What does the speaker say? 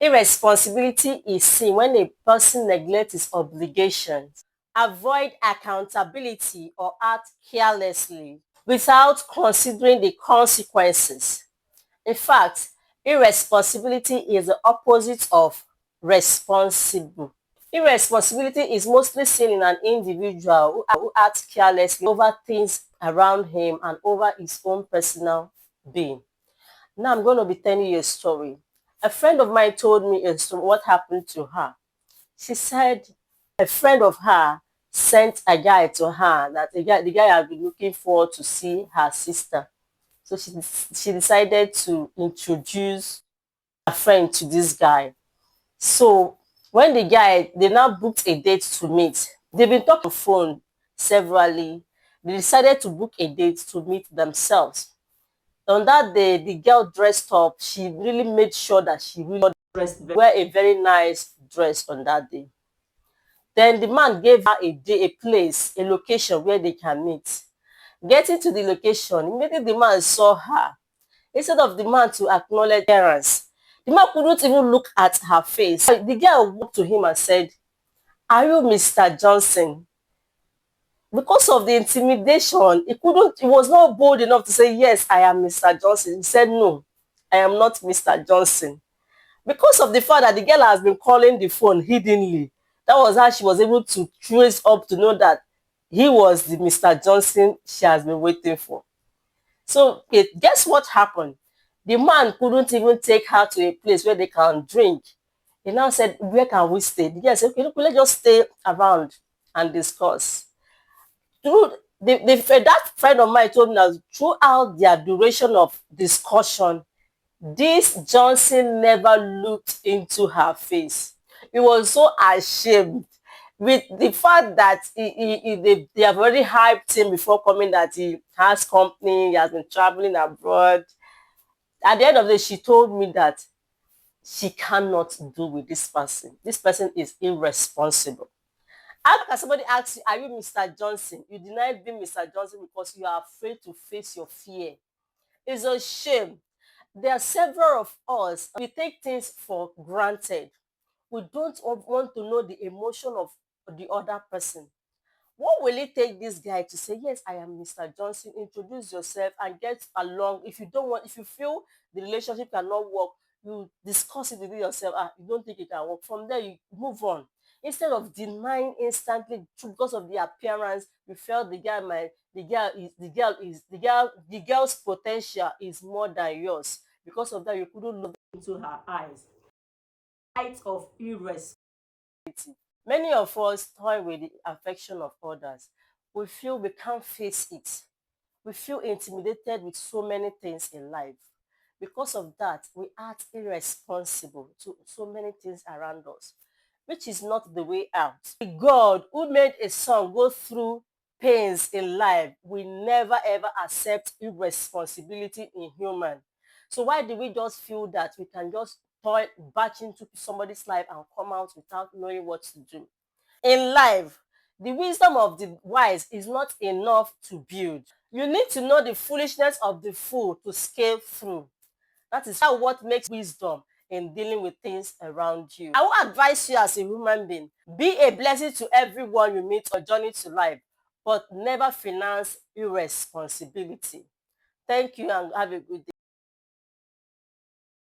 Irresponsibility is seen when a person neglects his obligations, avoid accountability, or act carelessly without considering the consequences. In fact, irresponsibility is the opposite of responsible. Irresponsibility is mostly seen in an individual who acts carelessly over things around him and over his own personal being. Now I'm going to be telling you a story. A friend of mine told me a story, what happened to her. She said a friend of her sent a guy to her that the guy had been looking forward to see her sister. So she decided to introduce a friend to this guy. So when they now booked a date to meet, they've been talking on the phone severally. They decided to book a date to meet themselves. On that day, the girl dressed up. She really made sure that she really dressed, wear a very nice dress on that day. Then the man gave her a day, a place, a location where they can meet. Getting to the location, immediately the man saw her. Instead of the man to acknowledge parents, the man couldn't even look at her face. The girl walked to him and said, "Are you Mr. Johnson?" Because of the intimidation, he was not bold enough to say, "Yes, I am Mr. Johnson." He said, "No, I am not Mr. Johnson." Because of the fact that the girl has been calling the phone hiddenly, that was how she was able to trace up to know that he was the Mr. Johnson she has been waiting for. So guess what happened? The man couldn't even take her to a place where they can drink. He now said, "Where can we stay?" The girl said, "Okay, look, let's just stay around and discuss." Through that friend of mine told me that throughout their duration of discussion, this Johnson never looked into her face. He was so ashamed with the fact that they have already hyped him before coming that he has company, he has been traveling abroad. At the end of the day, she told me that she cannot do with this person. This person is irresponsible. How can somebody ask you, "Are you Mr. Johnson?" You deny being Mr. Johnson because you are afraid to face your fear. It's a shame. There are several of us, we take things for granted. We don't want to know the emotion of the other person. What will it take this guy to say, "Yes, I am Mr. Johnson, introduce yourself and get along"? If you don't want, if you feel the relationship cannot work, you discuss it with yourself. You don't think it can work. From there, you move on. Instead of denying instantly because of the appearance, you felt the girl's potential is more than yours. Because of that, you couldn't look into her eyes. Height of irresponsibility. Many of us toy with the affection of others. We feel we can't face it. We feel intimidated with so many things in life. Because of that, we act irresponsible to so many things around us, which is not the way out. God, who made a son go through pains in life, will never ever accept irresponsibility in human. So why do we just feel that we can just batch into somebody's life and come out without knowing what to do? In life, the wisdom of the wise is not enough to build. You need to know the foolishness of the fool to scale through. That is how what makes wisdom in dealing with things around you. I will advise you as a human being, be a blessing to everyone you meet or journey to life, but never finance irresponsibility. Thank you and have a good day.